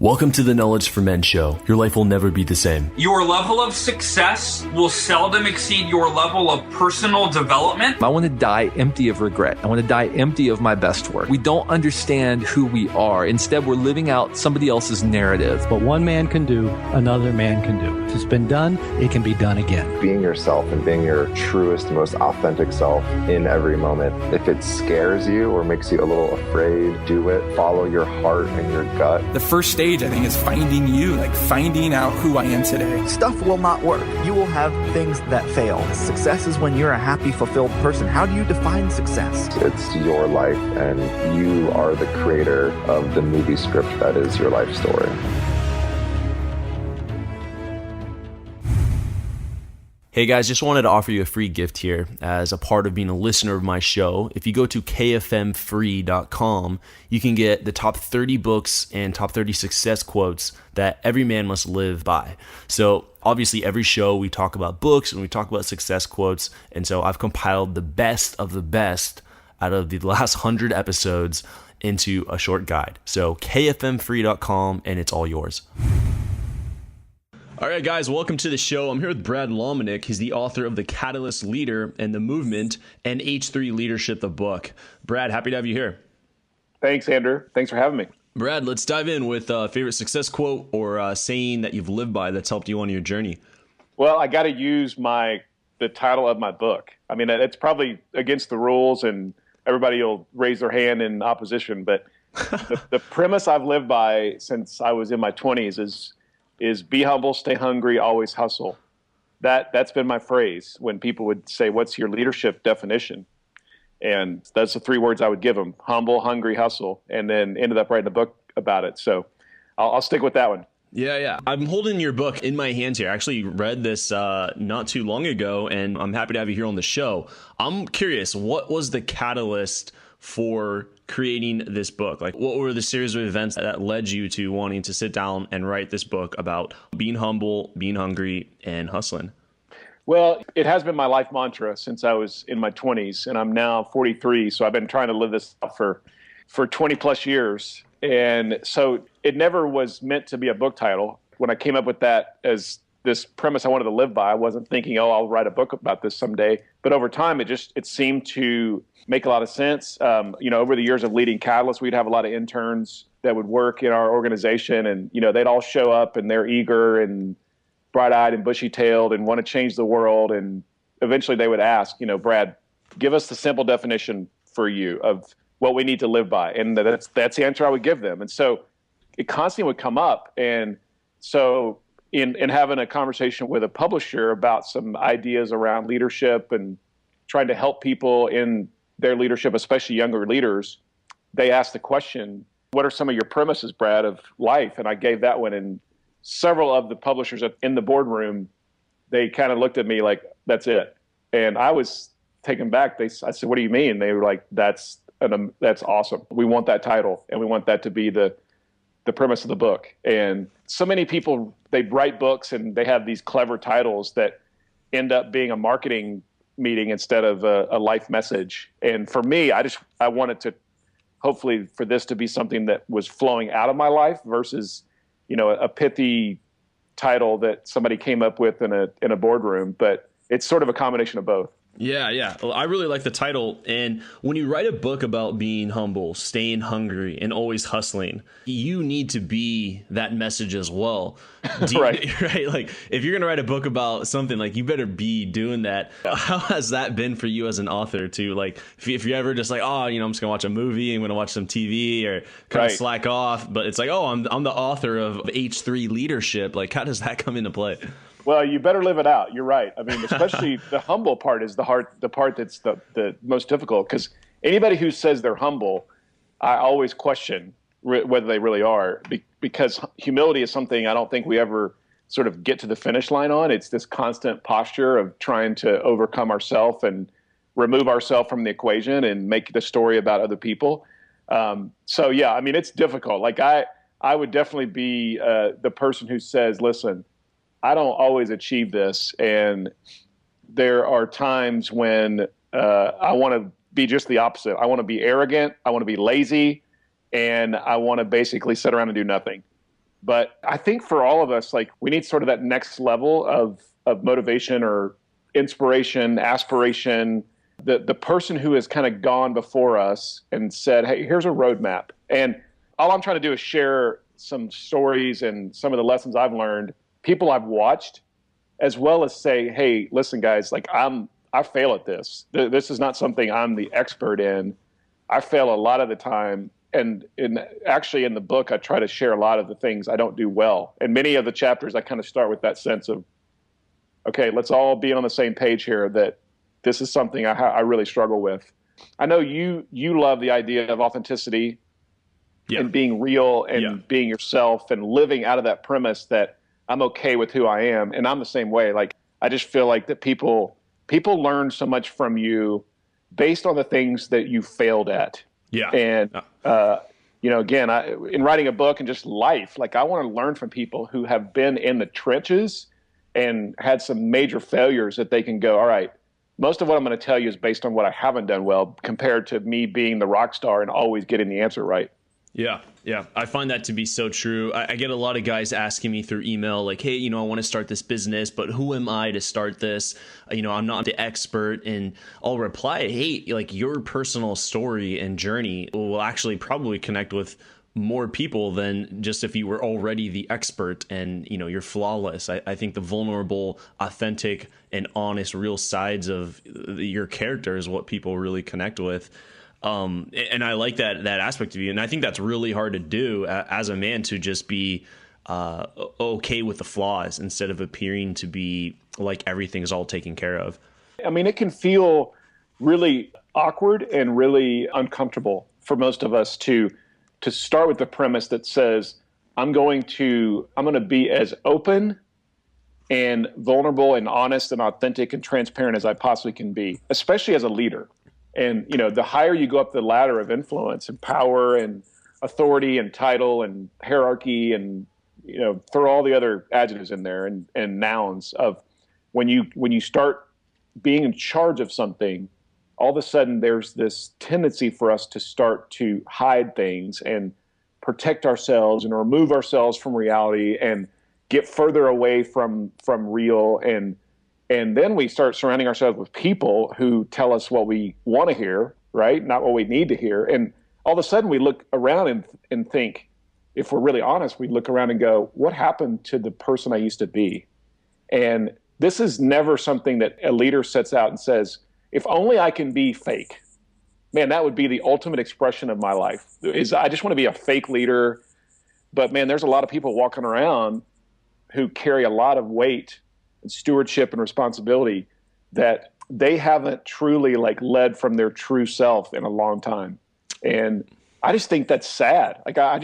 Welcome to the Knowledge for Men show. Your life will never be the same. Your level of success will seldom exceed your level of personal development. I want to die empty of regret. I want to die empty of my best work. We don't understand who we are. Instead, we're living out somebody else's narrative. What one man can do, another man can do. If it's been done, it can be done again. Being yourself and being your truest, most authentic self in every moment. If it scares you or makes you a little afraid, do it. Follow your heart and your gut. The first stage, I think, is finding you, like finding out who I am today. Stuff will not work. You will have things that fail. Success is when you're a happy, fulfilled person. How do you define success? It's your life, and you are the creator of the movie script that is your life story. Hey guys, just wanted to offer you a free gift here as a part of being a listener of my show. If you go to kfmfree.com, you can get the top 30 books and top 30 success quotes that every man must live by. So obviously every show we talk about books and we talk about success quotes. And so I've compiled the best of the best out of the last 100 episodes into a short guide. So kfmfree.com and it's all yours. All right, guys, welcome to the show. I'm here with Brad Lomenick. He's the author of The Catalyst Leader and the Movement and H3 Leadership, the book. Brad, happy to have you here. Thanks, Andrew. Thanks for having me. Brad, let's dive in with a favorite success quote or saying that you've lived by that's helped you on your journey. Well, I got to use the title of my book. I mean, it's probably against the rules and everybody will raise their hand in opposition, but the premise I've lived by since I was in my 20s is be humble, stay hungry, always hustle. That's been my phrase when people would say, what's your leadership definition? And that's the three words I would give them: humble, hungry, hustle, and then ended up writing a book about it. So I'll stick with that one. Yeah. I'm holding your book in my hands here. I actually read this not too long ago, and I'm happy to have you here on the show. I'm curious, what was the catalyst for creating this book? Like, what were the series of events that led you to wanting to sit down and write this book about being humble, being hungry, and hustling? Well, it has been my life mantra since I was in my 20s, and I'm now 43, so I've been trying to live this out for 20 plus years. And so it never was meant to be a book title. When I came up with that as this premise I wanted to live by, I wasn't thinking, I'll write a book about this someday. But over time, it seemed to make a lot of sense. Over the years of leading Catalyst, we'd have a lot of interns that would work in our organization, and they'd all show up and they're eager and bright-eyed and bushy-tailed and want to change the world. And eventually they would ask, Brad, give us the simple definition for you of what we need to live by. And that's the answer I would give them. And so it constantly would come up. And so in having a conversation with a publisher about some ideas around leadership and trying to help people in their leadership, especially younger leaders, they asked the question, what are some of your premises, Brad, of life? And I gave that one. And several of the publishers in the boardroom, they kind of looked at me like, that's it. And I was taken back. I said, what do you mean? They were like, that's awesome. We want that title, and we want that to be the premise of the book. And so many people, they write books and they have these clever titles that end up being a marketing meeting instead of a life message. And for me, I wanted to, hopefully for this to be something that was flowing out of my life versus, a pithy title that somebody came up with in a boardroom. But it's sort of a combination of both. Yeah. Well, I really like the title. And when you write a book about being humble, staying hungry, and always hustling, you need to be that message as well. Right. Right. Like, if you're going to write a book about something, like, you better be doing that. How has that been for you as an author to, like, if you're ever just like, I'm just going to watch a movie, I'm going to watch some TV or kind of slack off, but it's like, I'm the author of H3 Leadership. Like, how does that come into play? Well, you better live it out. You're right. I mean, especially the humble part is the part that's the most difficult, because anybody who says they're humble, I always question whether they really are, because humility is something I don't think we ever sort of get to the finish line on. It's this constant posture of trying to overcome ourselves and remove ourselves from the equation and make the story about other people. So, yeah, I mean, it's difficult. Like, I would definitely be the person who says, listen, I don't always achieve this, and there are times when I want to be just the opposite. I want to be arrogant, I want to be lazy, and I want to basically sit around and do nothing. But I think for all of us, like, we need sort of that next level of motivation or inspiration, aspiration, the person who has kind of gone before us and said, hey, here's a roadmap. And all I'm trying to do is share some stories and some of the lessons I've learned, people I've watched, as well as say, hey, listen, guys, like, I fail at this. This is not something I'm the expert in. I fail a lot of the time. And actually in the book, I try to share a lot of the things I don't do well. And many of the chapters, I kind of start with that sense of, okay, let's all be on the same page here, that this is something I really struggle with. I know you love the idea of authenticity and being real and being yourself and living out of that premise that I'm okay with who I am. And I'm the same way. Like, I just feel like that people learn so much from you based on the things that you failed at. Yeah. And, again, in writing a book and just life, like, I want to learn from people who have been in the trenches and had some major failures that they can go, all right, most of what I'm going to tell you is based on what I haven't done well compared to me being the rock star and always getting the answer right. Yeah. I find that to be so true. I get a lot of guys asking me through email, like, hey, I want to start this business, but who am I to start this? I'm not the expert. And I'll reply, hey, like, your personal story and journey will actually probably connect with more people than just if you were already the expert and, you're flawless. I think the vulnerable, authentic, and honest, real sides of your character is what people really connect with. And I like that aspect of you. And I think that's really hard to do as a man, to just be okay with the flaws instead of appearing to be like everything's all taken care of. I mean, it can feel really awkward and really uncomfortable for most of us to start with the premise that says, I'm going to be as open and vulnerable and honest and authentic and transparent as I possibly can be, especially as a leader. And, the higher you go up the ladder of influence and power and authority and title and hierarchy and, throw all the other adjectives in there and nouns of when you start being in charge of something, all of a sudden there's this tendency for us to start to hide things and protect ourselves and remove ourselves from reality and get further away from real. And then we start surrounding ourselves with people who tell us what we want to hear, right? Not what we need to hear. And all of a sudden we look around and think, if we're really honest, we look around and go, what happened to the person I used to be? And this is never something that a leader sets out and says, if only I can be fake. Man, that would be the ultimate expression of my life. I just want to be a fake leader. But man, there's a lot of people walking around who carry a lot of weight and stewardship and responsibility that they haven't truly led from their true self in a long time. And I just think that's sad. Like, I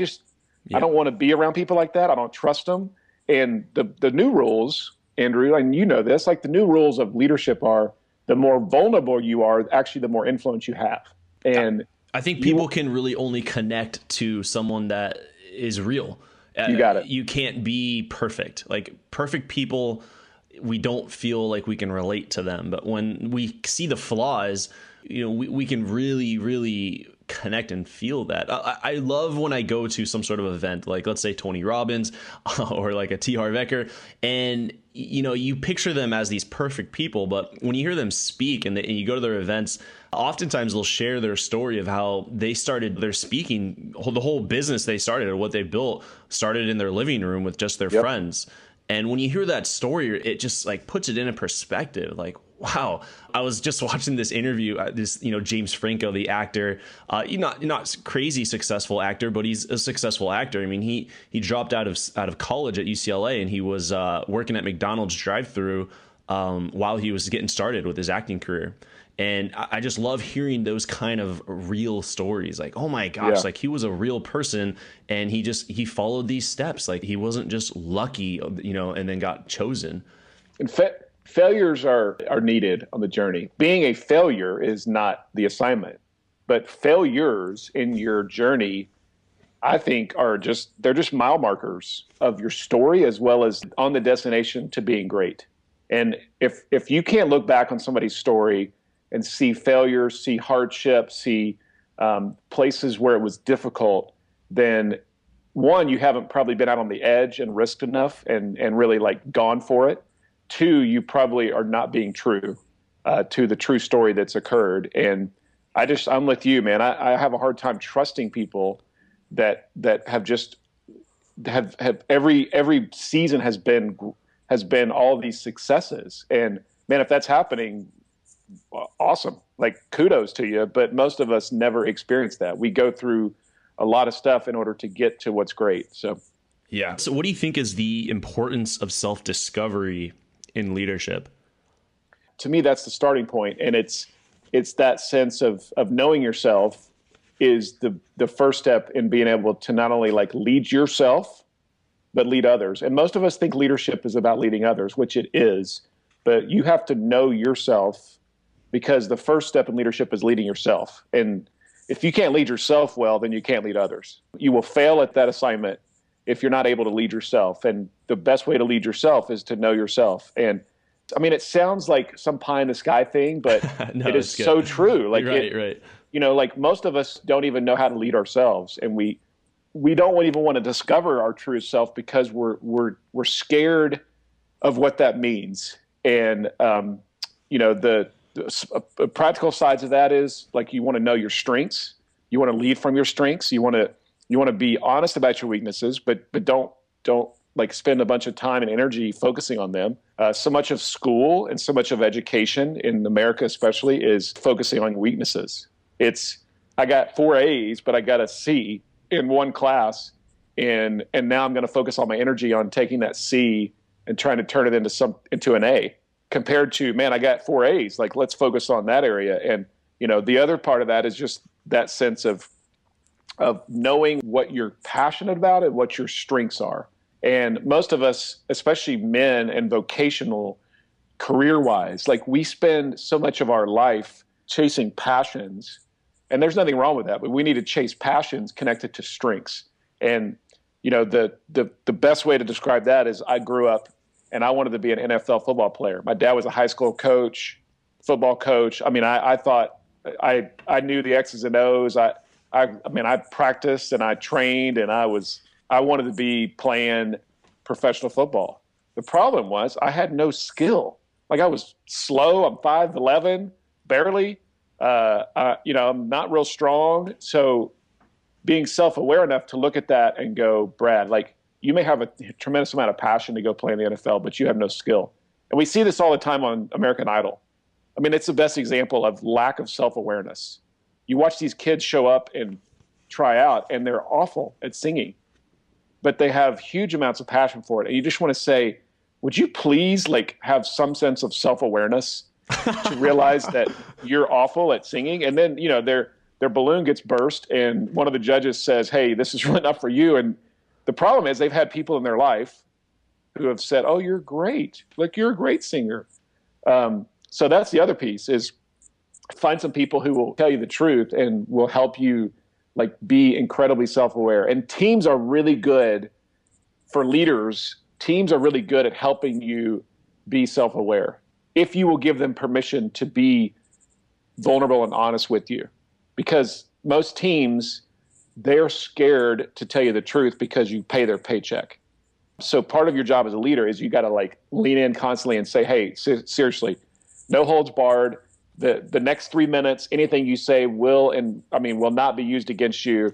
don't want to be around people like that. I don't trust them. And the new rules, Andrew, and you know this, the new rules of leadership are, the more vulnerable you are, actually the more influence you have. And I think people can really only connect to someone that is real. You got it. You can't be perfect. Like, perfect people, we don't feel like we can relate to them. But when we see the flaws, we can really, really connect and feel that. I love when I go to some sort of event, like let's say Tony Robbins or like a T. Harv Eker, and you picture them as these perfect people, but when you hear them speak and you go to their events, oftentimes they'll share their story of how they started their speaking, the whole business they started or what they built started in their living room with just their friends. And when you hear that story, it just puts it in a perspective. Like, wow, I was just watching this interview, James Franco, the actor, not crazy successful actor, but he's a successful actor. I mean, he dropped out of college at UCLA, and he was working at McDonald's drive-thru while he was getting started with his acting career. And I just love hearing those kind of real stories. Like, oh my gosh, he was a real person, and he followed these steps. Like, he wasn't just lucky, and then got chosen. And failures are needed on the journey. Being a failure is not the assignment, but failures in your journey, I think, they're just mile markers of your story, as well as on the destination to being great. And if you can't look back on somebody's story and see failures, see hardship, see places where it was difficult, then one, you haven't probably been out on the edge and risked enough and really like gone for it. Two, you probably are not being true to the true story that's occurred. And I'm with you, man. I have a hard time trusting people that have just have every season has been all of these successes. And man, if that's happening, awesome. Like kudos to you. But most of us never experience that. We go through a lot of stuff in order to get to what's great. So, yeah. So what do you think is the importance of self-discovery in leadership? To me, that's the starting point. And it's that sense of knowing yourself is the first step in being able to not only like lead yourself, but lead others. And most of us think leadership is about leading others, which it is, but you have to know yourself, because the first step in leadership is leading yourself. And if you can't lead yourself well, then you can't lead others. You will fail at that assignment if you're not able to lead yourself. And the best way to lead yourself is to know yourself. And I mean, it sounds like some pie in the sky thing, but no, it is so true. Like, right. You know, like most of us don't even know how to lead ourselves, and we don't even want to discover our true self because we're scared of what that means. And you know, the practical sides of that is like you want to know your strengths, you want to lead from your strengths, you want to be honest about your weaknesses, but don't like spend a bunch of time and energy focusing on them. So much of school and so much of education in America especially is focusing on weaknesses. I got 4 A's, but I got a C in one class, and now I'm going to focus all my energy on taking that C and trying to turn it into an A, compared to, man, I got 4 A's. Like, let's focus on that area. And, you know, the other part of that is just that sense of knowing what you're passionate about and what your strengths are. And most of us, especially men and vocational, career-wise, like we spend so much of our life chasing passions, and there's nothing wrong with that, but we need to chase passions connected to strengths. And, you know, the best way to describe that is I grew up and I wanted to be an NFL football player. My dad was a high school coach, football coach. I mean, I thought I knew the X's and O's. I mean, I practiced and I trained, and I wanted to be playing professional football. The problem was I had no skill. Like, I was slow. I'm 5'11", barely. You know, I'm not real strong. So being self-aware enough to look at that and go, Brad, like, you may have a tremendous amount of passion to go play in the NFL, but you have no skill. And we see this all the time on American Idol. I mean, it's the best example of lack of self-awareness. You watch these kids show up and try out, and they're awful at singing, but they have huge amounts of passion for it. And you just want to say, would you please like have some sense of self-awareness to realize that you're awful at singing? And then, you know, their balloon gets burst, and one of the judges says, hey, this is really not for you. And the problem is they've had people in their life who have said, oh, you're great. Like, you're a great singer. So that's the other piece, is find some people who will tell you the truth and will help you like be incredibly self-aware. And teams are really good for leaders. Teams are really good at helping you be self-aware if you will give them permission to be vulnerable and honest with you. Because most teams, they're scared to tell you the truth because you pay their paycheck. So part of your job as a leader is you got to like lean in constantly and say, hey, seriously, no holds barred. The next 3 minutes, anything you say will not be used against you.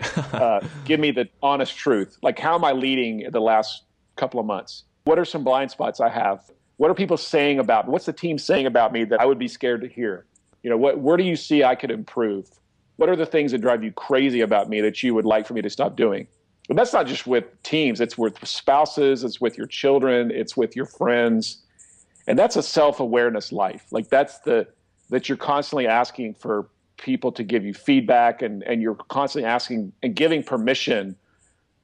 Give me the honest truth. Like, how am I leading the last couple of months? What are some blind spots I have? What are people saying about me? What's the team saying about me that I would be scared to hear? You know, where do you see I could improve? What are the things that drive you crazy about me that you would like for me to stop doing? And that's not just with teams. It's with spouses. It's with your children. It's with your friends. And that's a self-awareness life. Like, that you're constantly asking for people to give you feedback, and you're constantly asking and giving permission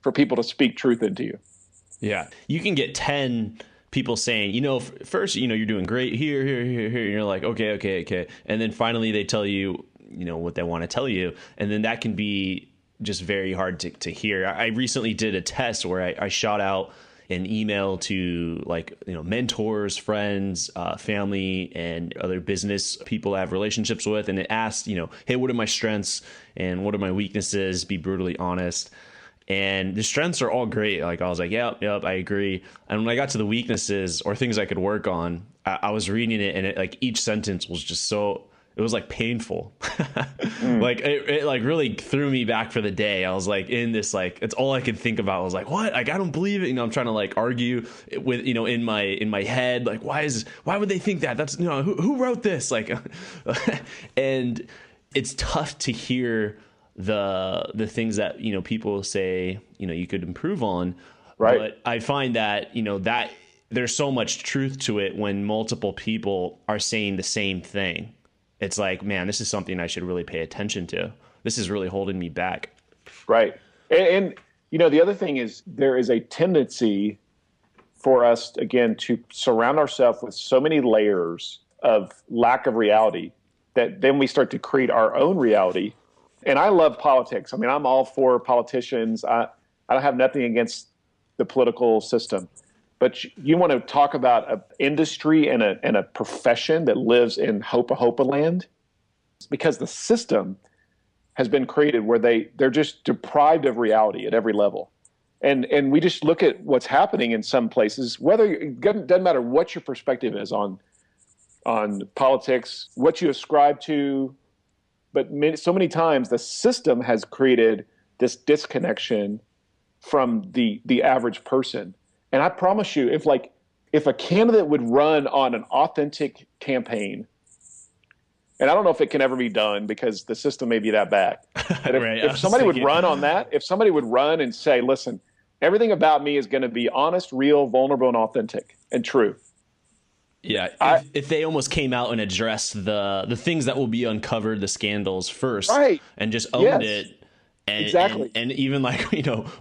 for people to speak truth into you. Yeah. You can get 10 people saying, you know, first, you know, you're doing great here. And you're like, okay. And then finally they tell you, you know, what they want to tell you. And then that can be just very hard to hear. I recently did a test where I shot out an email to, like, you know, mentors, friends, family, and other business people I have relationships with. And it asked, you know, hey, what are my strengths and what are my weaknesses? Be brutally honest. And the strengths are all great. Like I was like, yep, I agree. And when I got to the weaknesses or things I could work on, I was reading it, and like each sentence was just so, it was like painful. Like it like really threw me back for the day. I was like in this, like, it's all I could think about. I was like, what? Like, I don't believe it. I'm trying to like argue with, in my head, like, why would they think that? That's, who wrote this? Like, and it's tough to hear the things that, people say, you could improve on. Right. But I find that, that there's so much truth to it when multiple people are saying the same thing. It's like, man, this is something I should really pay attention to. This is really holding me back. Right. And the other thing is there is a tendency for us, again, to surround ourselves with so many layers of lack of reality that then we start to create our own reality. And I love politics. I mean, I'm all for politicians. I don't have nothing against the political system. But you want to talk about an industry and a profession that lives in hopa land? It's because the system has been created where they're just deprived of reality at every level. And we just look at what's happening in some places, it doesn't matter what your perspective is on politics, what you ascribe to, but so many times the system has created this disconnection from the average person. And I promise you, if a candidate would run on an authentic campaign, and I don't know if it can ever be done because the system may be that bad. But if somebody would run on that, if somebody would run and say, listen, everything about me is going to be honest, real, vulnerable, and authentic and true. Yeah, if they almost came out and addressed the things that will be uncovered, the scandals first, right, and just owned it, and, exactly, and even like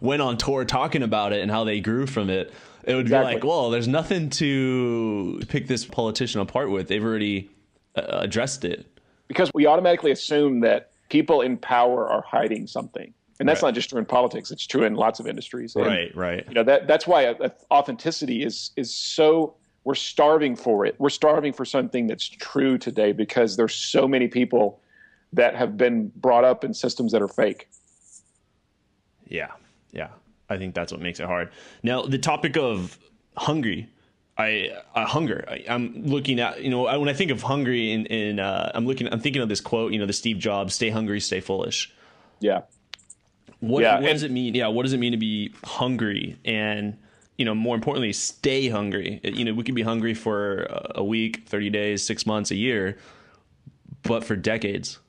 went on tour talking about it and how they grew from it, it would be like, well, there's nothing to pick this politician apart with. They've already addressed it. Because we automatically assume that people in power are hiding something, and that's not just true in politics; it's true in lots of industries. And, right. That's why authenticity is so. We're starving for it. We're starving for something that's true today because there's so many people that have been brought up in systems that are fake. Yeah. I think that's what makes it hard. Now, the topic of hunger. I'm looking at, when I think of hungry, I'm thinking of this quote, the Steve Jobs, "Stay hungry, stay foolish." Yeah. What does it mean? Yeah. What does it mean to be hungry? And more importantly, stay hungry. We can be hungry for a week, 30 days, 6 months, a year, but for decades.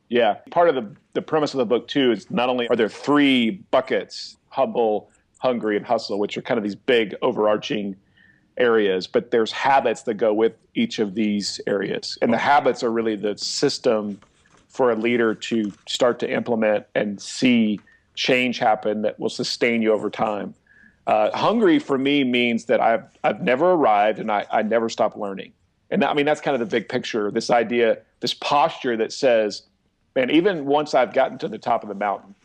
Yeah. Part of the premise of the book, too, is not only are there three buckets, humble, hungry, and hustle, which are kind of these big overarching areas, but there's habits that go with each of these areas. And the habits are really the system for a leader to start to implement and see change happen that will sustain you over time. Hungry for me means that I've never arrived and I never stop learning. And that's kind of the big picture, this idea, this posture that says, man, even once I've gotten to the top of the mountain,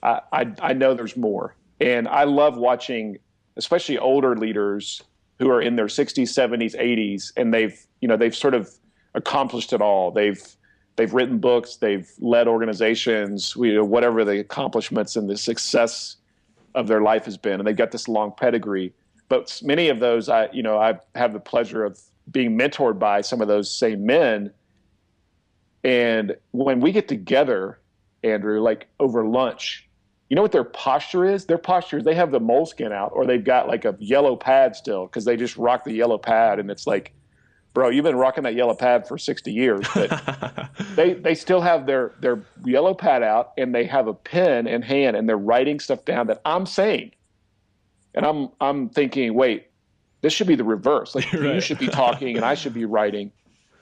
I know there's more. And I love watching, especially older leaders who are in their 60s, 70s, 80s, and they've sort of accomplished it all. They've written books, they've led organizations, whatever the accomplishments and the success of their life has been, and they've got this long pedigree. But many of those, I have the pleasure of being mentored by some of those same men. And when we get together, Andrew, like over lunch, you know what their posture is? Their posture is they have the moleskin out, or they've got like a yellow pad still because they just rock the yellow pad, and it's like, bro, you've been rocking that yellow pad for 60 years, but they still have their yellow pad out, and they have a pen in hand, and they're writing stuff down that I'm saying. And I'm thinking, wait, this should be the reverse. Like You should be talking and I should be writing.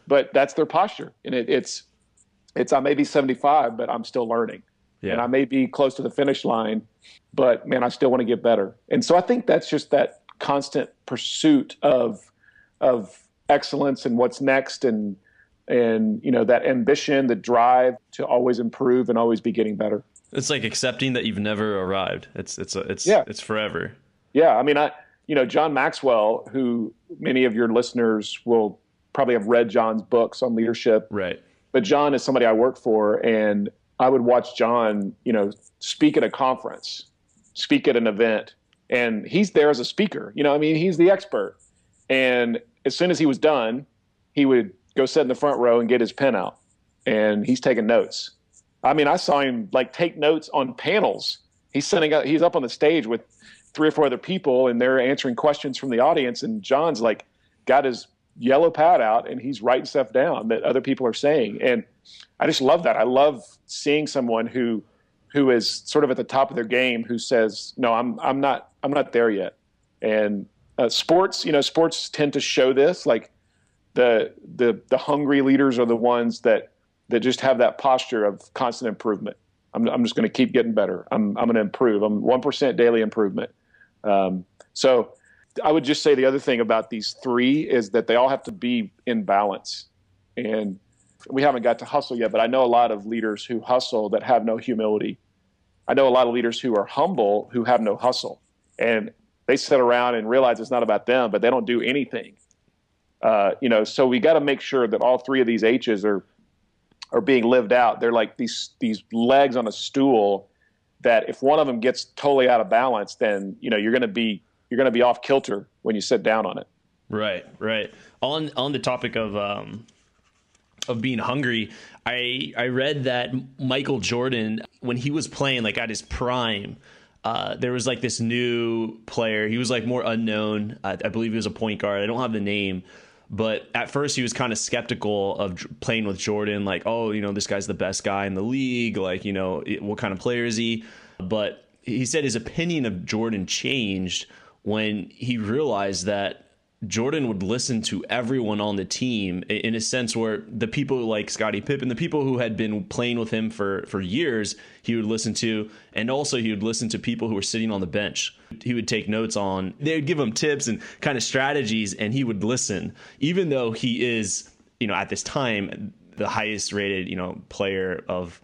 But that's their posture. And it's I may be 75, but I'm still learning. Yeah. And I may be close to the finish line, but man, I still want to get better. And so I think that's just that constant pursuit of excellence and what's next, and that ambition, the drive to always improve and always be getting better. It's like accepting that you've never arrived. It's forever. Yeah. John Maxwell, who many of your listeners will probably have read John's books on leadership. Right. But John is somebody I work for, and I would watch John, speak at a conference, speak at an event, and he's there as a speaker. You know, I mean, he's the expert. And as soon as he was done, he would go sit in the front row and get his pen out, and he's taking notes. I mean, I saw him like take notes on panels. He's up on the stage with 3 or 4 other people, and they're answering questions from the audience. And John's like got his yellow pad out, and he's writing stuff down that other people are saying. And I just love that. I love seeing someone who is sort of at the top of their game, who says, no, I'm not there yet. And sports tend to show this. Like the hungry leaders are the ones that just have that posture of constant improvement. I'm just going to keep getting better. I'm going to improve. I'm 1% daily improvement. So I would just say the other thing about these 3 is that they all have to be in balance. And we haven't got to hustle yet, but I know a lot of leaders who hustle that have no humility. I know a lot of leaders who are humble who have no hustle. And they sit around and realize it's not about them, but they don't do anything. So we got to make sure that all 3 of these H's are being lived out. They're like these legs on a stool that if one of them gets totally out of balance, then you're going to be off kilter when you sit down on it. Right. On the topic of being hungry, I read that Michael Jordan, when he was playing like at his prime, there was like this new player. He was like more unknown. I believe he was a point guard. I don't have the name. But at first he was kind of skeptical of playing with Jordan, like, oh, this guy's the best guy in the league. Like, what kind of player is he? But he said his opinion of Jordan changed when he realized that Jordan would listen to everyone on the team, in a sense where the people like Scottie Pippen, the people who had been playing with him for years, he would listen to. And also he would listen to people who were sitting on the bench. He would take notes on, they would give him tips and kind of strategies, and he would listen, even though he is, at this time, the highest rated, player of,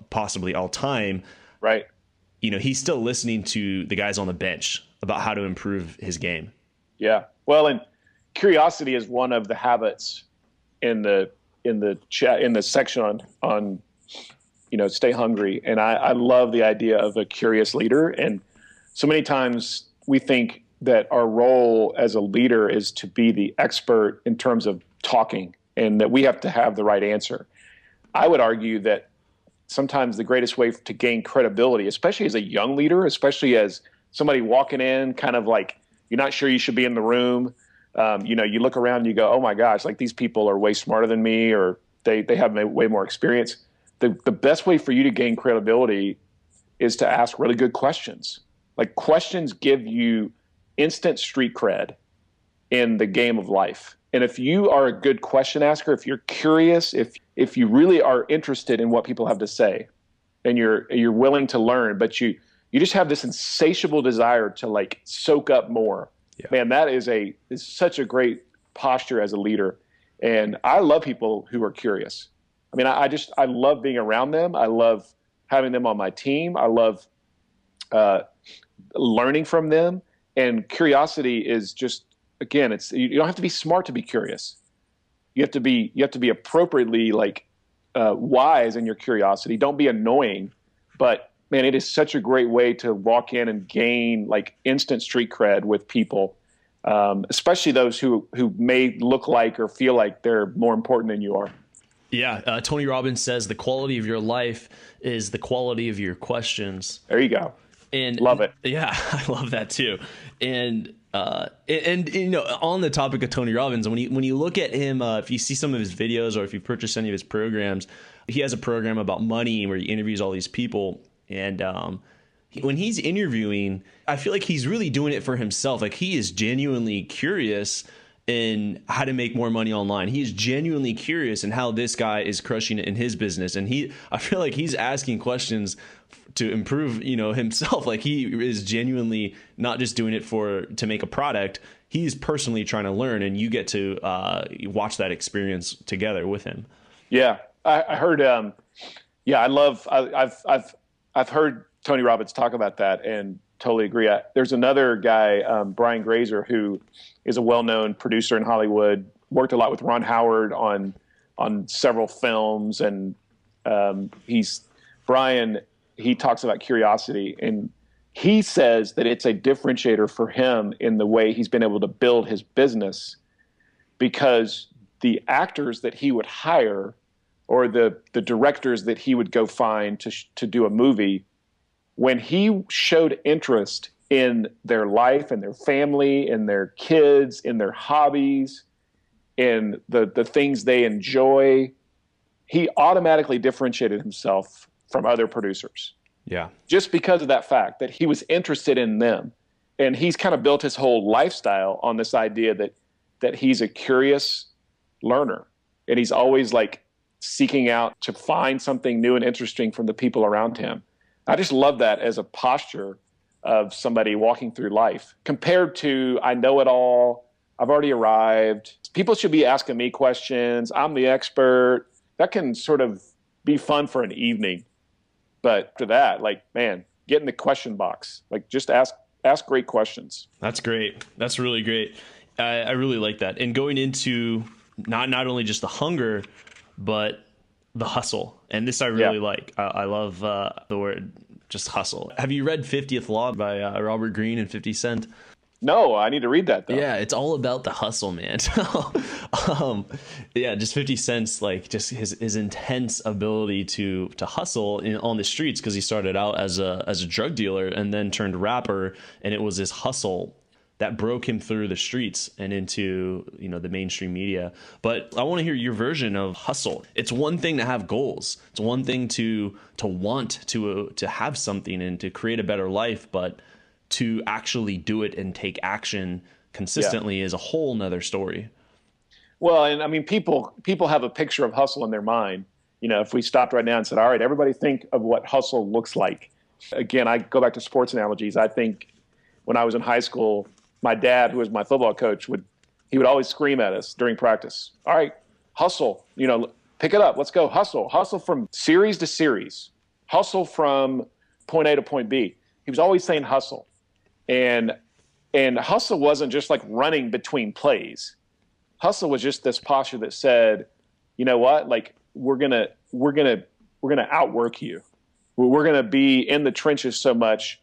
possibly all time. Right. He's still listening to the guys on the bench about how to improve his game. Yeah. Well, and curiosity is one of the habits in the section on stay hungry. And I love the idea of a curious leader. And so many times we think that our role as a leader is to be the expert in terms of talking, and that we have to have the right answer. I would argue that sometimes the greatest way to gain credibility, especially as a young leader, especially as somebody walking in kind of like, you're not sure you should be in the room. You look around and you go, oh my gosh, like these people are way smarter than me, or they have way more experience. The best way for you to gain credibility is to ask really good questions. Like, questions give you instant street cred in the game of life. And if you are a good question asker, if you're curious, if you really are interested in what people have to say, and you're willing to learn, but you just have this insatiable desire to like soak up more. Yeah. Man, that is such a great posture as a leader. And I love people who are curious. I mean, I love being around them. I love having them on my team. I love learning from them. And curiosity is just, again, you don't have to be smart to be curious. You have to be appropriately wise in your curiosity. Don't be annoying, but man, it is such a great way to walk in and gain like instant street cred with people, especially those who may look like or feel like they're more important than you are. Yeah. Tony Robbins says the quality of your life is the quality of your questions. There you go. And love it. Yeah, I love that too. And on the topic of Tony Robbins, when you look at him, if you see some of his videos or if you purchase any of his programs, he has a program about money where he interviews all these people. And when he's interviewing, I feel like he's really doing it for himself. Like, he is genuinely curious in how to make more money online. He is genuinely curious in how this guy is crushing it in his business. And I feel like he's asking questions to improve, himself. Like, he is genuinely not just doing it to make a product. He's personally trying to learn, and you get to watch that experience together with him. Yeah, I heard. I've heard Tony Robbins talk about that and totally agree. There's another guy, Brian Grazer, who is a well-known producer in Hollywood, worked a lot with Ron Howard on several films. And he talks about curiosity. And he says that it's a differentiator for him in the way he's been able to build his business, because the actors that he would hire or the directors that he would go find to do a movie, when he showed interest in their life and their family and their kids, in their hobbies, in the things they enjoy, he automatically differentiated himself from other producers. Yeah. Just because of that fact that he was interested in them. And he's kind of built his whole lifestyle on this idea that he's a curious learner. And he's always like seeking out to find something new and interesting from the people around him. I just love that as a posture of somebody walking through life, compared to, I know it all, I've already arrived. People should be asking me questions. I'm the expert. That can sort of be fun for an evening. But after that, like, man, get in the question box. Like, just ask great questions. That's great. That's really great. I really like that. And going into not only just the hunger, but the hustle. And this I really like. I love the word just hustle. Have you read 50th Law by Robert Greene and 50 Cent? No, I need to read that though. Yeah, it's all about the hustle, man. Just 50 Cent's like just his intense ability to hustle on the streets, because he started out as a drug dealer and then turned rapper, and it was his hustle that broke him through the streets and into, the mainstream media. But I want to hear your version of hustle. It's one thing to have goals. It's one thing to want to have something and to create a better life, but to actually do it and take action consistently is a whole nother story. Well, and I mean, people have a picture of hustle in their mind. If we stopped right now and said, all right, everybody think of what hustle looks like. Again, I go back to sports analogies. I think when I was in high school, my dad, who was my football coach, would always scream at us during practice. All right, hustle, pick it up. Let's go. Hustle from series to series, hustle from point A to point B. He was always saying hustle. And hustle wasn't just like running between plays. Hustle was just this posture that said, you know what, like we're gonna outwork you. We're gonna be in the trenches so much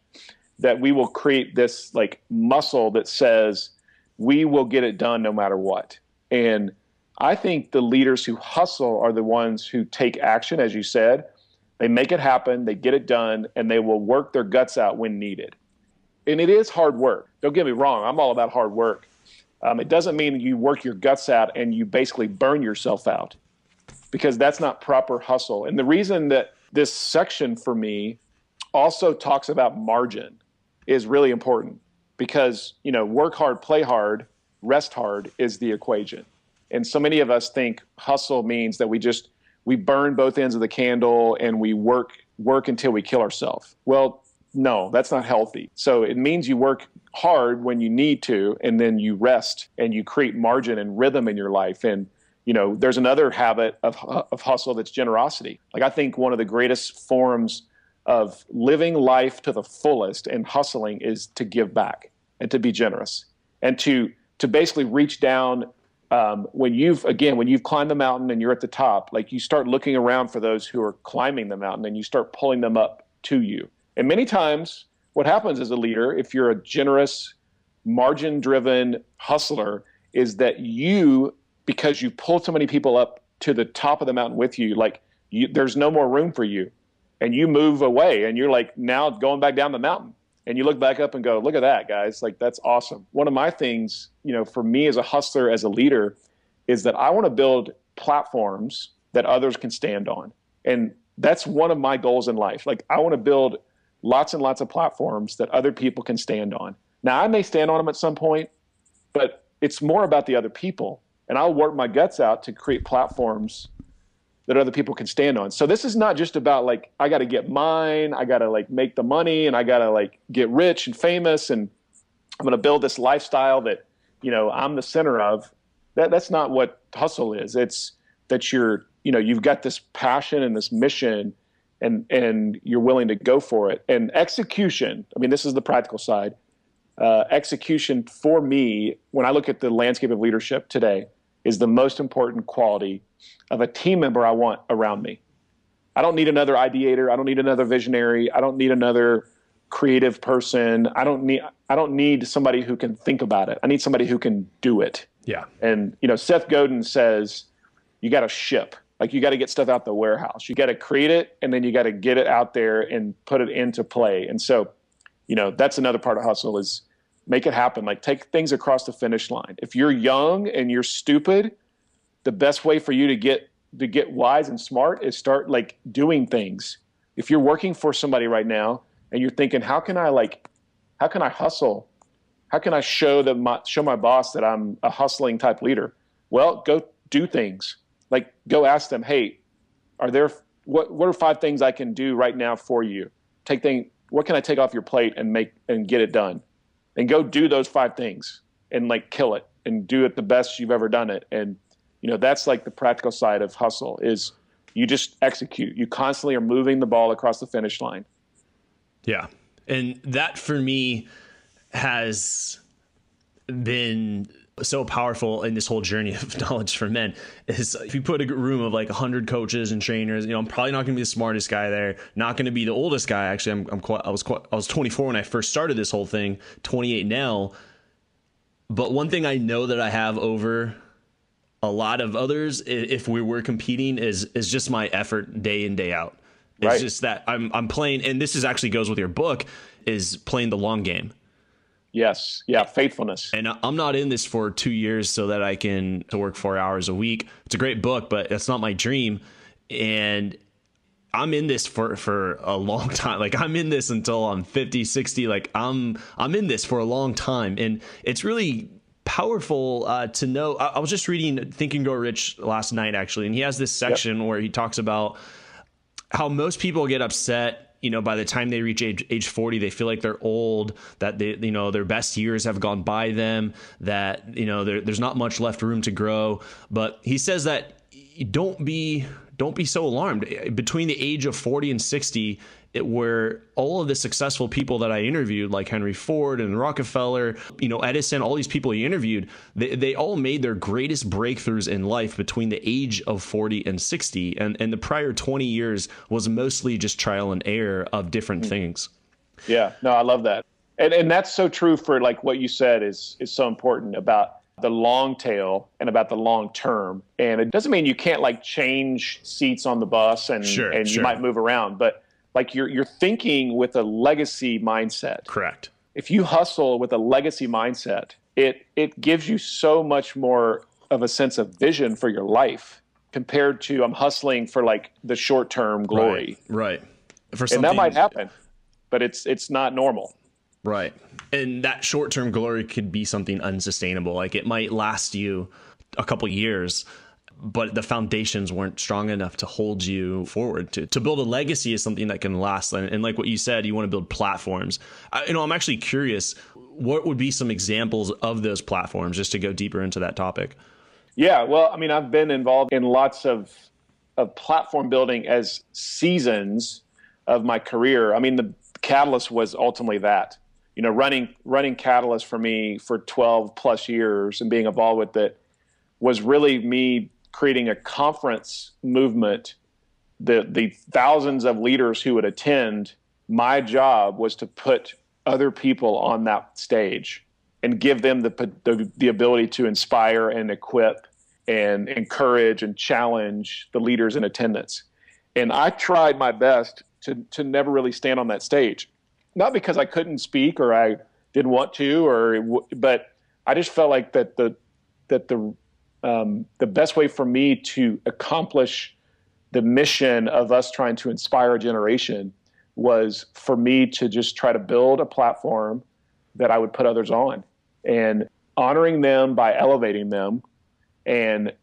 that we will create this like muscle that says we will get it done no matter what. And I think the leaders who hustle are the ones who take action, as you said. They make it happen, they get it done, and they will work their guts out when needed. And it is hard work. Don't get me wrong. I'm all about hard work. It doesn't mean you work your guts out and you basically burn yourself out, because that's not proper hustle. And the reason that this section for me also talks about margin is really important, because, work hard, play hard, rest hard is the equation. And so many of us think hustle means that we burn both ends of the candle and we work until we kill ourselves. Well, no, that's not healthy. So it means you work hard when you need to, and then you rest and you create margin and rhythm in your life. And, there's another habit of hustle that's generosity. Like, I think one of the greatest forms of living life to the fullest and hustling is to give back and to be generous and to basically reach down. When you've climbed the mountain and you're at the top, like, you start looking around for those who are climbing the mountain and you start pulling them up to you. And many times what happens as a leader, if you're a generous, margin-driven hustler, is that because you pull so many people up to the top of the mountain with you, there's no more room for you. And you move away and you're like now going back down the mountain. And you look back up and go, look at that, guys. Like, that's awesome. One of my things, for me as a hustler, as a leader, is that I want to build platforms that others can stand on. And that's one of my goals in life. Like, I want to build lots and lots of platforms that other people can stand on. Now, I may stand on them at some point, but it's more about the other people. And I'll work my guts out to create platforms that other people can stand on. So this is not just about like, I got to get mine, I got to like make the money, and I got to like get rich and famous, and I'm going to build this lifestyle that, I'm the center of. That's not what hustle is. It's that you've got this passion and this mission, and you're willing to go for it. And execution, I mean, this is the practical side. Execution for me, when I look at the landscape of leadership today, is the most important quality of a team member I want around me. I don't need another ideator. I don't need another visionary. I don't need another creative person. I don't need somebody who can think about it. I need somebody who can do it. Yeah. And, Seth Godin says, you got to ship. Like, you got to get stuff out the warehouse. You got to create it, and then you got to get it out there and put it into play. And so, that's another part of hustle is make it happen. Like, take things across the finish line. If you're young and you're stupid, the best way for you to get wise and smart is start like doing things. If you're working for somebody right now and you're thinking, how can I hustle? How can I show my boss that I'm a hustling type leader? Well, go do things. Like, go ask them, hey, what are 5 things I can do right now for you? What can I take off your plate and get it done? And go do those 5 things and like kill it and do it the best you've ever done it. And, that's like the practical side of hustle is you just execute. You constantly are moving the ball across the finish line. Yeah. And that for me has been so powerful in this whole journey of knowledge for men is if you put a room of like 100 coaches and trainers, I'm probably not going to be the smartest guy there, not going to be the oldest guy. Actually, I was 24 when I first started this whole thing, 28 now. But one thing I know that I have over a lot of others, if we were competing, is just my effort day in, day out. It's right. Just that I'm playing, and this actually goes with your book, is playing the long game. Yes. Yeah. Faithfulness. And I'm not in this for 2 years so that I can work 4 hours a week. It's a great book, but that's not my dream. And I'm in this for a long time. Like, I'm in this until I'm 50, 60. Like, I'm in this for a long time. And it's really powerful to know. I was just reading Think and Grow Rich last night, actually. And he has this section where he talks about how most people get upset by the time they reach age 40, they feel like they're old, that their best years have gone by them, that, there's not much left room to grow. But he says that don't be so alarmed. Between the age of 40 and 60, where all of the successful people that I interviewed, like Henry Ford and Rockefeller, Edison, all these people he interviewed, they all made their greatest breakthroughs in life between the age of 40 and 60. And the prior 20 years was mostly just trial and error of different things. Yeah, no, I love that. And that's so true for like what you said is so important about the long tail and about the long term. And it doesn't mean you can't like change seats on the bus and you might move around, but like you're thinking with a legacy mindset. Correct. If you hustle with a legacy mindset, it gives you so much more of a sense of vision for your life compared to I'm hustling for like the short-term glory. Right. And that might happen, but it's not normal. Right. And that short-term glory could be something unsustainable. Like, it might last you a couple years, but the foundations weren't strong enough to hold you forward. To build a legacy is something that can last. And like what you said, you want to build platforms. I'm actually curious, what would be some examples of those platforms, just to go deeper into that topic? Yeah, well, I mean, I've been involved in lots of platform building as seasons of my career. I mean, the catalyst was ultimately that. Running Catalyst for me for 12 plus years and being involved with it was really me creating a conference movement. The thousands of leaders who would attend, my job was to put other people on that stage and give them the ability to inspire and equip and encourage and challenge the leaders in attendance. And I tried my best to never really stand on that stage. Not because I couldn't speak or I didn't want to, but I just felt like that the best way for me to accomplish the mission of us trying to inspire a generation was for me to just try to build a platform that I would put others on, and honoring them by elevating them, and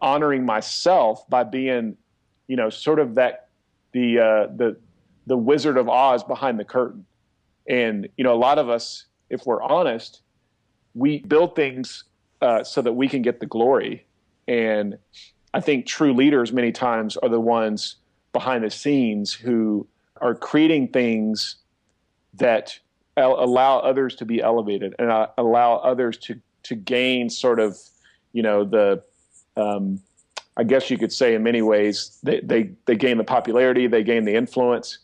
honoring myself by being, sort of that the Wizard of Oz behind the curtain. And, a lot of us, if we're honest, we build things so that we can get the glory. And I think true leaders many times are the ones behind the scenes who are creating things that allow others to be elevated and allow others to gain sort of, I guess you could say in many ways, they gain the popularity, they gain the influence.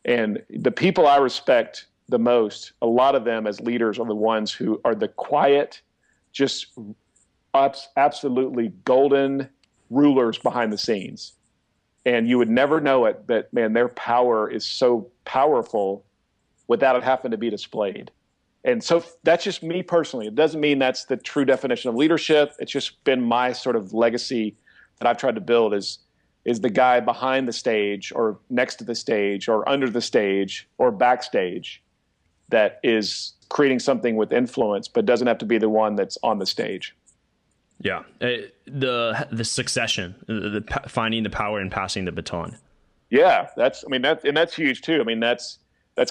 And the people I respect the most, a lot of them as leaders are the ones who are the quiet, just absolutely golden rulers behind the scenes. And you would never know it, but man, their power is so powerful without it having to be displayed. And so that's just me personally. It doesn't mean that's the true definition of leadership. It's just been my sort of legacy that I've tried to build is the guy behind the stage or next to the stage or under the stage or backstage that is creating something with influence, but doesn't have to be the one that's on the stage. Yeah. The succession, finding the power and passing the baton. Yeah, that's huge too. I mean, that's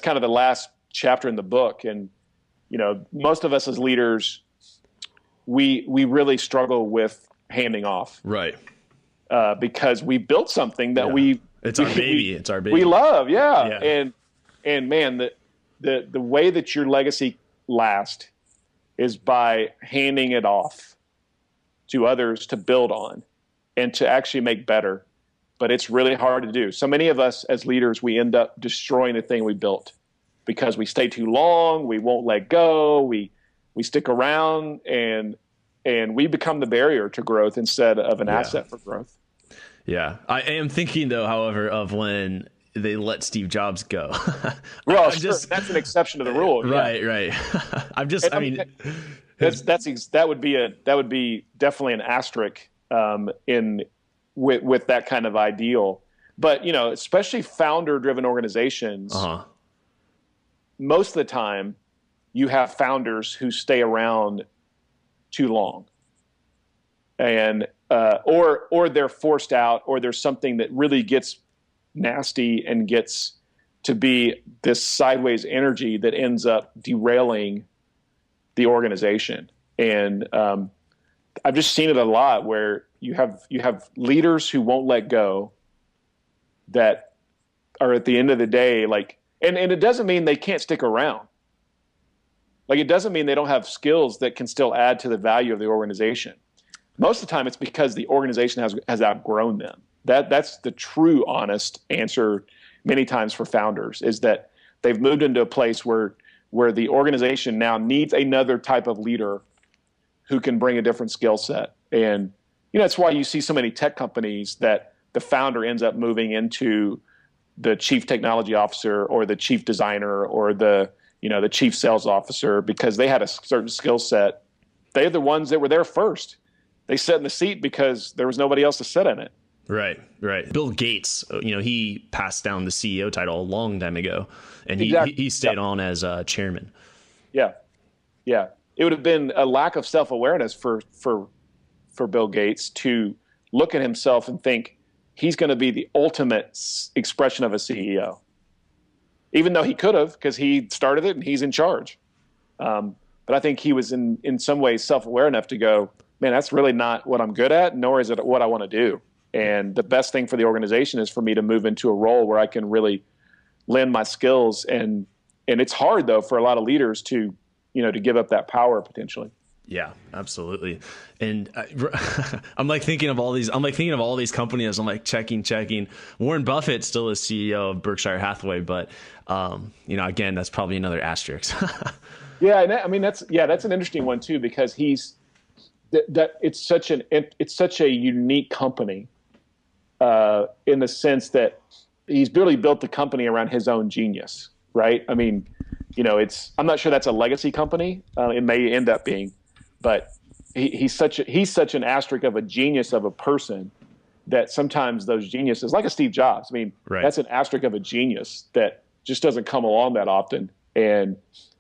kind of the last chapter in the book. And, you know, most of us as leaders, we really struggle with handing off. Right. Because we built something that it's our baby. It's our baby. We love. Yeah. And man, the way that your legacy lasts is by handing it off to others to build on and to actually make better. But it's really hard to do. So many of us as leaders, we end up destroying the thing we built because we stay too long. We won't let go. We stick around and we become the barrier to growth instead of an asset for growth. Yeah. I am thinking though, however, of when they let Steve Jobs go. Well, that's an exception to the rule. Right. That would be definitely an asterisk with that kind of ideal. But, you know, especially founder-driven organizations, most of the time you have founders who stay around too long, and or they're forced out, or there's something that really gets nasty and gets to be this sideways energy that ends up derailing the organization. And I've just seen it a lot where you have leaders who won't let go, that are at the end of the day like, and it doesn't mean they can't stick around. Like, it doesn't mean they don't have skills that can still add to the value of the organization. Most of the time it's because the organization has outgrown them. That's the true honest answer many times for founders, is that they've moved into a place where the organization now needs another type of leader who can bring a different skill set. And, you know, that's why you see so many tech companies that the founder ends up moving into the chief technology officer or the chief designer or the chief sales officer, because they had a certain skill set. They're the ones that were there first. They sat in the seat because there was nobody else to sit in it. Right. Bill Gates, you know, he passed down the CEO title a long time ago, and he stayed on as chairman. Yeah. It would have been a lack of self-awareness for Bill Gates to look at himself and think he's going to be the ultimate expression of a CEO, even though he could have, because he started it and he's in charge. But I think he was in some ways self-aware enough to go, man, that's really not what I'm good at, nor is it what I want to do. And the best thing for the organization is for me to move into a role where I can really lend my skills. And it's hard though for a lot of leaders to give up that power potentially. Yeah, absolutely. And I'm thinking of all these companies. I'm like checking. Warren Buffett still is CEO of Berkshire Hathaway, but again, that's probably another asterisk. Yeah, and I mean that's an interesting one too, because it's such a unique company in the sense that he's really built the company around his own genius, right? I mean, I'm not sure that's a legacy company. It may end up being, but he's such an asterisk of a genius of a person that sometimes those geniuses, like a Steve Jobs, I mean, right. That's an asterisk of a genius that just doesn't come along that often. And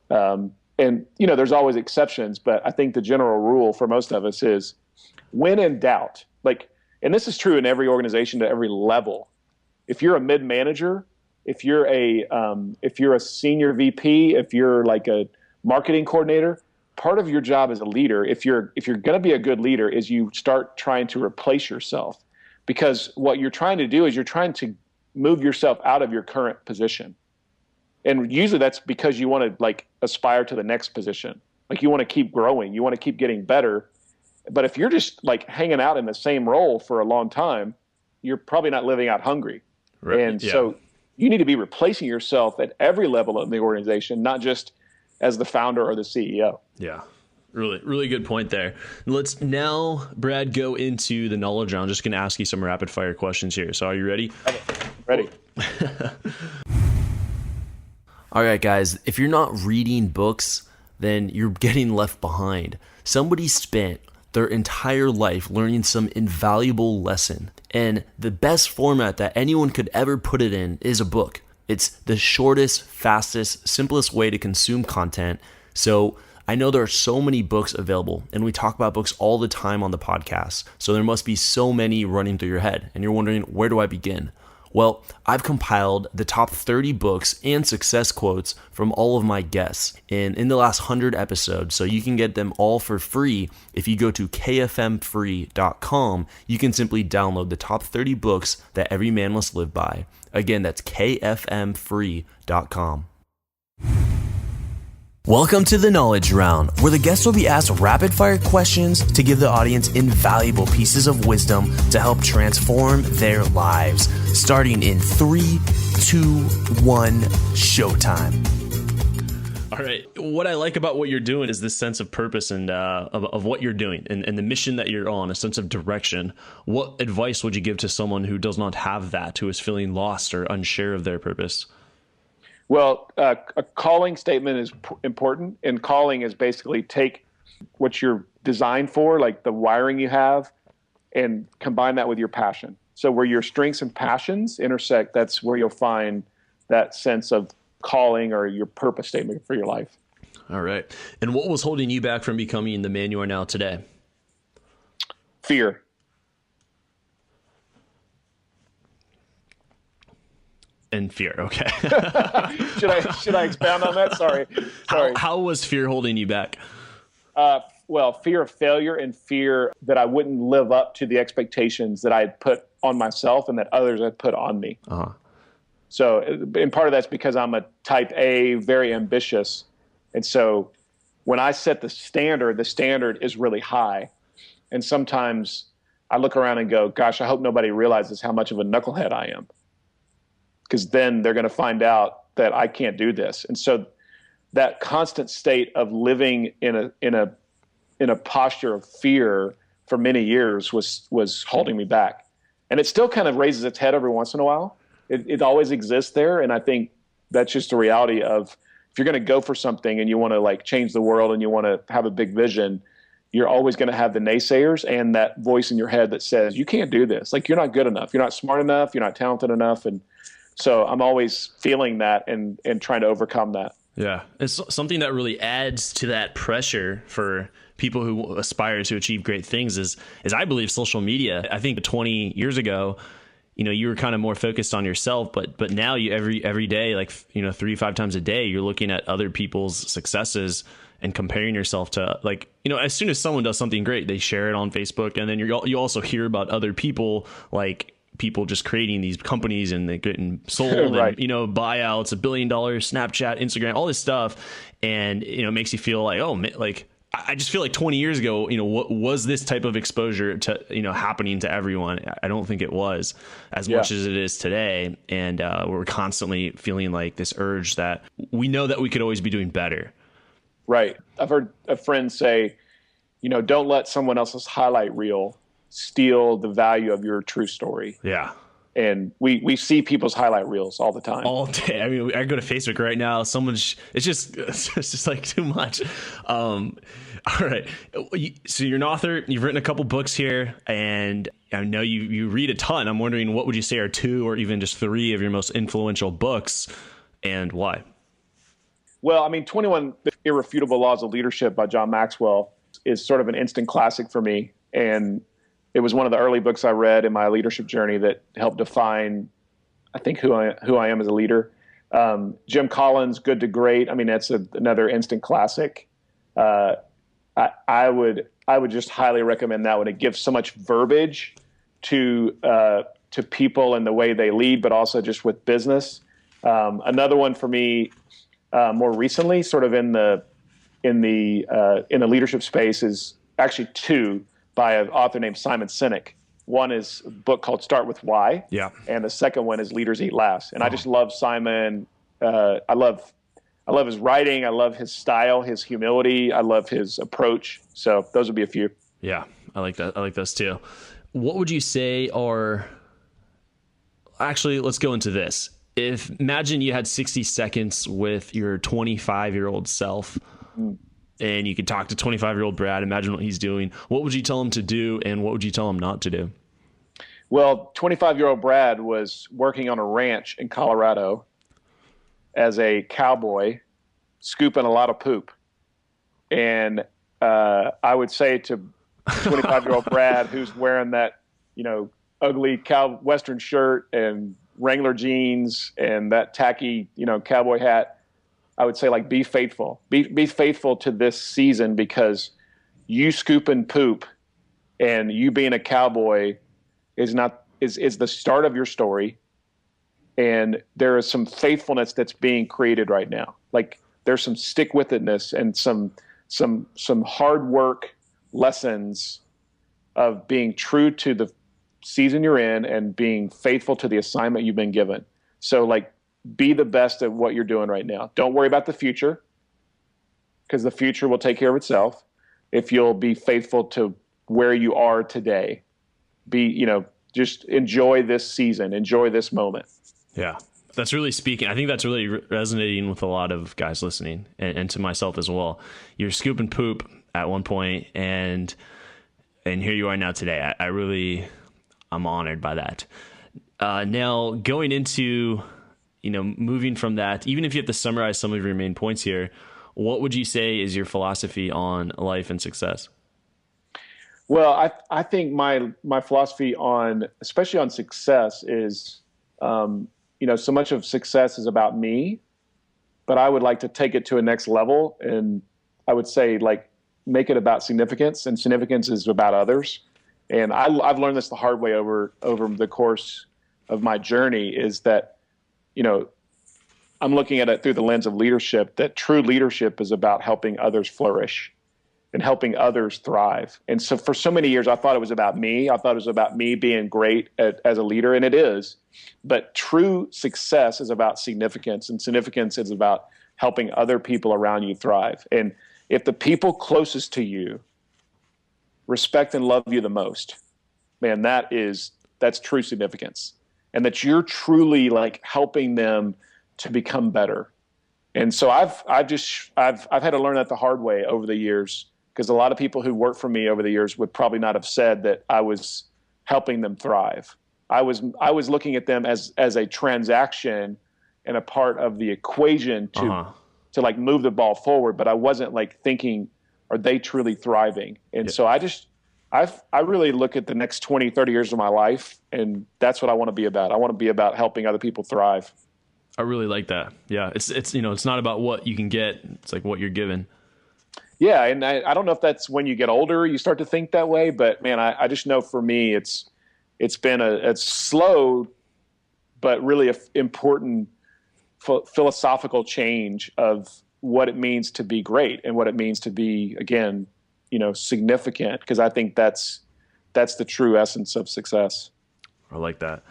there's always exceptions, but I think the general rule for most of us is when in doubt, and this is true in every organization to every level. If you're a mid-manager, if you're a senior VP, if you're like a marketing coordinator, part of your job as a leader, if you're going to be a good leader, is you start trying to replace yourself, because what you're trying to do is you're trying to move yourself out of your current position. And usually that's because you want to aspire to the next position. You want to keep growing, you want to keep getting better. But if you're just hanging out in the same role for a long time, you're probably not living out hungry. Right. And yeah. so you need to be replacing yourself at every level of the organization, not just as the founder or the CEO. Yeah. Really, really good point there. Let's now, Brad, go into the knowledge round. I'm just going to ask you some rapid fire questions here. So are you ready? Ready. All right, guys, if you're not reading books, then you're getting left behind. Somebody spent their entire life learning some invaluable lesson. And the best format that anyone could ever put it in is a book. It's the shortest, fastest, simplest way to consume content. So I know there are so many books available, and we talk about books all the time on the podcast. So there must be so many running through your head, and you're wondering, where do I begin? Well, I've compiled the top 30 books and success quotes from all of my guests in the last 100 episodes. So you can get them all for free. If you go to kfmfree.com, you can simply download the top 30 books that every man must live by. Again, that's kfmfree.com. Welcome to the Knowledge Round, where the guests will be asked rapid-fire questions to give the audience invaluable pieces of wisdom to help transform their lives. Starting in 3, 2, 1, showtime. All right. What I like about what you're doing is this sense of purpose and of what you're doing and the mission that you're on, a sense of direction. What advice would you give to someone who does not have that, who is feeling lost or unsure of their purpose? Well, a calling statement is important, and calling is basically take what you're designed for, like the wiring you have, and combine that with your passion. So where your strengths and passions intersect, that's where you'll find that sense of calling or your purpose statement for your life. All right. And what was holding you back from becoming the man you are now today? Fear. And fear. Okay. Should I expound on that? Sorry. How was fear holding you back? Well, fear of failure and fear that I wouldn't live up to the expectations that I had put on myself and that others had put on me. Uh-huh. So, and part of that's because I'm a type A, very ambitious. And so when I set the standard is really high. And sometimes I look around and go, gosh, I hope nobody realizes how much of a knucklehead I am. Because then they're going to find out that I can't do this. And so that constant state of living in a posture of fear for many years was holding me back. And it still kind of raises its head every once in a while. It always exists there. And I think that's just a reality of, if you're going to go for something and you want to like change the world and you want to have a big vision, you're always going to have the naysayers and that voice in your head that says, you can't do this. Like, you're not good enough. You're not smart enough. You're not talented enough. And so I'm always feeling that and trying to overcome that. Yeah. It's something that really adds to that pressure for people who aspire to achieve great things is I believe social media. I think 20 years ago, you were kind of more focused on yourself, but now you every day, like, 3-5 times a day, you're looking at other people's successes and comparing yourself to, like, as soon as someone does something great, they share it on Facebook. And then you also hear about other people, like people just creating these companies and they're getting sold right. and, buyouts, $1 billion, Snapchat, Instagram, all this stuff. And, it makes you feel like, oh, like, I just feel like 20 years ago, what was this type of exposure to, happening to everyone? I don't think it was as much as it is today. And we're constantly feeling like this urge that we know that we could always be doing better. Right. I've heard a friend say, don't let someone else's highlight reel steal the value of your true story. Yeah. And we see people's highlight reels all the time. All day. I mean, I go to Facebook right now. It's just like too much. All right. So you're an author. You've written a couple books here, and I know you read a ton. I'm wondering, what would you say are 2 or even just 3 of your most influential books, and why? Well, 21 Irrefutable Laws of Leadership by John Maxwell is sort of an instant classic for me. And it was one of the early books I read in my leadership journey that helped define, I think, who I am as a leader. Jim Collins' Good to Great. That's another instant classic. I would just highly recommend that one. It gives so much verbiage to people and the way they lead, but also just with business. Another one for me, more recently, sort of in the leadership space, is actually 2 by an author named Simon Sinek. One is a book called Start With Why. Yeah. And the second one is Leaders Eat Last. And I just love Simon. I love his writing. I love his style, his humility. I love his approach. So those would be a few. Yeah, I like that. I like those too. What would you say are, actually, let's go into this. Imagine you had 60 seconds with your 25-year-old self, and you could talk to 25-year-old Brad, imagine what he's doing. What would you tell him to do, and what would you tell him not to do? Well, 25-year-old Brad was working on a ranch in Colorado as a cowboy, scooping a lot of poop. And I would say to 25-year-old Brad, who's wearing that, ugly Western shirt and Wrangler jeans and that tacky, cowboy hat, I would say, like, be faithful. Be faithful to this season, because you scooping poop and you being a cowboy is the start of your story. And there is some faithfulness that's being created right now. Like, there's some stick-with-itness and some hard work lessons of being true to the season you're in and being faithful to the assignment you've been given. So, like, be the best at what you're doing right now. Don't worry about the future, because the future will take care of itself if you'll be faithful to where you are today. Just enjoy this season, enjoy this moment. Yeah, that's really speaking. I think that's really resonating with a lot of guys listening, and to myself as well. You're scooping poop at one point, and here you are now today. I'm honored by that. Now, going into, moving from that, even if you have to summarize some of your main points here, what would you say is your philosophy on life and success? Well, I think my philosophy especially on success is, so much of success is about me, but I would like to take it to a next level. And I would say, like, make it about significance, and significance is about others. And I've learned this the hard way over the course of my journey, is that, I'm looking at it through the lens of leadership, that true leadership is about helping others flourish and helping others thrive. And so for so many years, I thought it was about me. I thought it was about me being great as a leader, and it is. But true success is about significance, and significance is about helping other people around you thrive. And if the people closest to you respect and love you the most, man, that's true significance. And that you're truly, like, helping them to become better. And so I've had to learn that the hard way over the years, because a lot of people who worked for me over the years would probably not have said that I was helping them thrive. I was looking at them as a transaction and a part of the equation to like move the ball forward, but I wasn't, like, thinking, are they truly thriving? And so I really look at the next 20, 30 years of my life, and that's what I want to be about. I want to be about helping other people thrive. I really like that. Yeah. It's not about what you can get. It's like what you're given. Yeah. And I don't know if that's when you get older, you start to think that way, but man, I just know for me, it's been a slow, but really important philosophical change of what it means to be great and what it means to be, again, significant, because I think that's the true essence of success. I like that.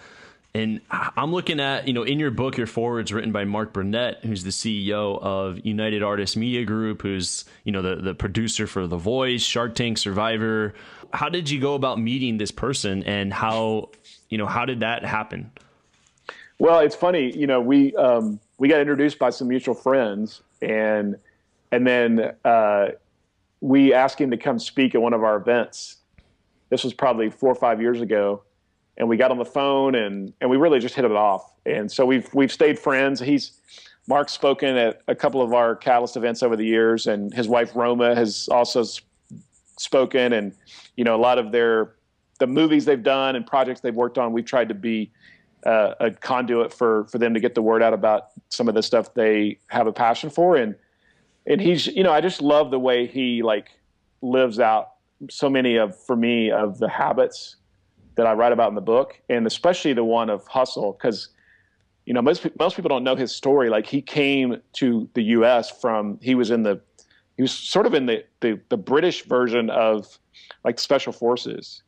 And I'm looking at, in your book, your foreword's written by Mark Burnett, who's the CEO of United Artists Media Group, who's, the producer for The Voice, Shark Tank, Survivor. How did you go about meeting this person, and how did that happen? Well, it's funny, we got introduced by some mutual friends, and then we asked him to come speak at one of our events. This was probably 4 or 5 years ago. And we got on the phone, and we really just hit it off. And so we've stayed friends. Mark's spoken at a couple of our Catalyst events over the years, and his wife Roma has also spoken. And a lot of the movies they've done and projects they've worked on, we've tried to be a conduit for them to get the word out about some of the stuff they have a passion for. And he's, I just love the way he, like, lives out so many of the habits that I write about in the book, and especially the one of hustle, because most people don't know his story. Like, he came to the U.S. he was sort of in the British version of, like, special forces,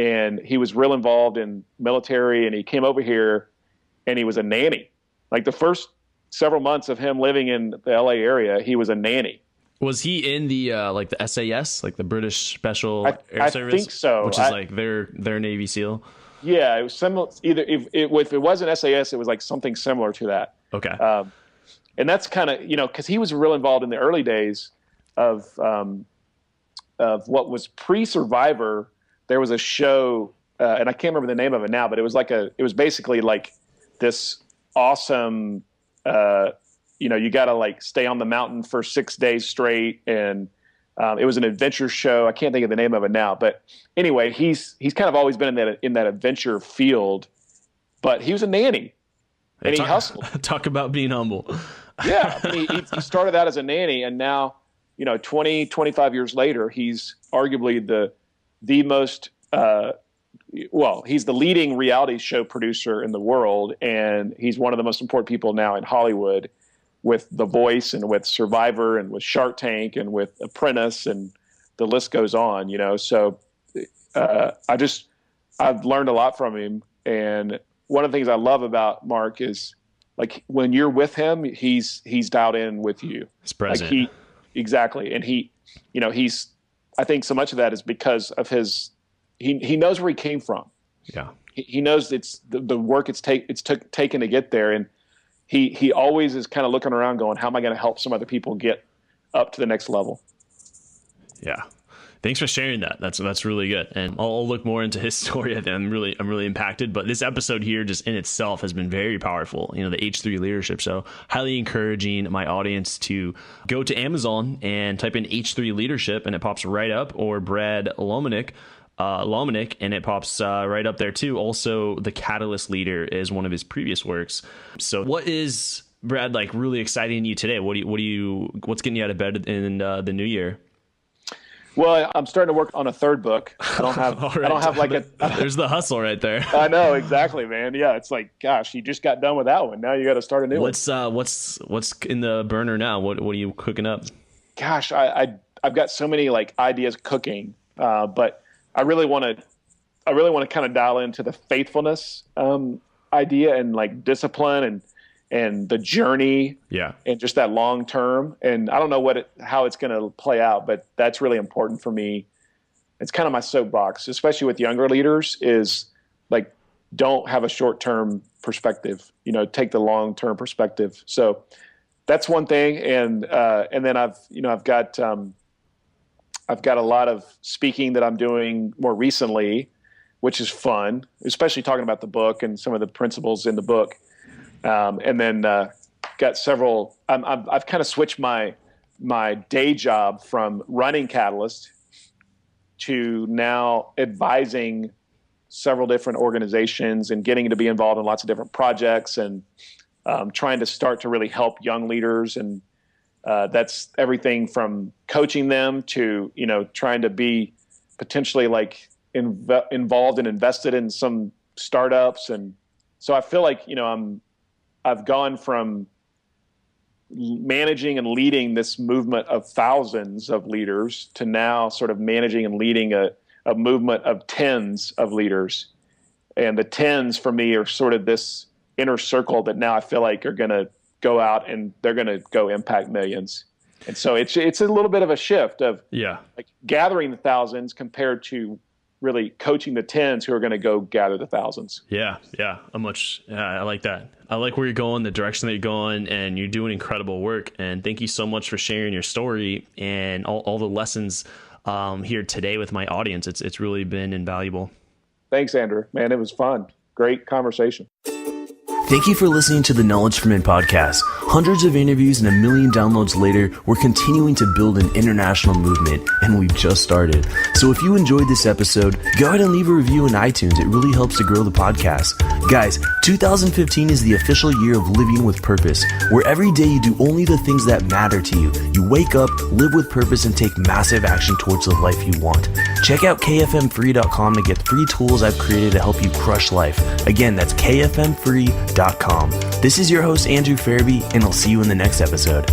and he was real involved in military, and he came over here and he was a nanny. Like the first several months of him living in the LA area, he was a nanny. Was he in the like the SAS, like the British Special Air Service? I think so. Which is like their Navy SEAL. Yeah, it was similar. Either if it wasn't SAS, it was like something similar to that. Okay. And that's kind of, because he was real involved in the early days of what was pre-Survivor. There was a show, and I can't remember the name of it now, but it was basically like this awesome. You got to like stay on the mountain for 6 days straight. And it was an adventure show. I can't think of the name of it now, but anyway, he's kind of always been in that adventure field, but he was a nanny and he hustled. Talk about being humble. Yeah. I mean, he started out as a nanny, and now, 20, 25 years later, he's arguably the most, he's the leading reality show producer in the world. And he's one of the most important people now in Hollywood, with The Voice and with Survivor and with Shark Tank and with Apprentice, and the list goes on, So I've learned a lot from him. And one of the things I love about Mark is, like, when you're with him, he's dialed in with you. He's present. Like exactly. And I think so much of that is because of he knows where he came from. Yeah. He knows it's the work it's taken to get there. And he always is kind of looking around going, how am I going to help some other people get up to the next level? Yeah. Thanks for sharing that. That's really good. And I'll look more into his story. I'm really impacted, but this episode here just in itself has been very powerful. The H3 leadership. So highly encouraging my audience to go to Amazon and type in H3 leadership, and it pops right up, or Brad Lomenick, and it pops right up there too. Also, The Catalyst Leader is one of his previous works. So what is, Brad, like really exciting you today? What's getting you out of bed in the new year? Well, I'm starting to work on a third book. I don't have, right. I don't have like there's the hustle right there. I know, exactly, man. Yeah. It's like, gosh, you just got done with that one. Now you got to start a new one. What's in the burner now? What are you cooking up? Gosh, I've got so many like ideas cooking, but I really want to kind of dial into the faithfulness idea, and like discipline and the journey, and just that long term. And I don't know how it's going to play out, but that's really important for me. It's kind of my soapbox, especially with younger leaders, is like, don't have a short term perspective. Take the long term perspective. So that's one thing. And then I've got a lot of speaking that I'm doing more recently, which is fun, especially talking about the book and some of the principles in the book. And then got several. I've kind of switched my day job from running Catalyst to now advising several different organizations and getting to be involved in lots of different projects, and trying to start to really help young leaders. And that's everything from coaching them to trying to be potentially like involved and invested in some startups. And so I feel like I've gone from managing and leading this movement of thousands of leaders to now sort of managing and leading a movement of tens of leaders. And the tens for me are sort of this inner circle that now I feel like are going to go out and they're going to go impact millions. And so it's a little bit of a shift of like gathering the thousands compared to really coaching the tens who are going to go gather the thousands. Yeah. I like that. I like where you're going, the direction that you're going, and you're doing incredible work. And thank you so much for sharing your story and all the lessons here today with my audience. It's really been invaluable. Thanks, Andrew. Man, it was fun. Great conversation. Thank you for listening to the Knowledge for Men podcast. Hundreds of interviews and 1 million downloads later, we're continuing to build an international movement, and we've just started. So if you enjoyed this episode, go ahead and leave a review in iTunes. It really helps to grow the podcast. Guys, 2015 is the official year of living with purpose, where every day you do only the things that matter to you. You wake up, live with purpose, and take massive action towards the life you want. Check out kfmfree.com to get free tools I've created to help you crush life. Again, that's kfmfree.com. This is your host, Andrew Farabee, and I'll see you in the next episode.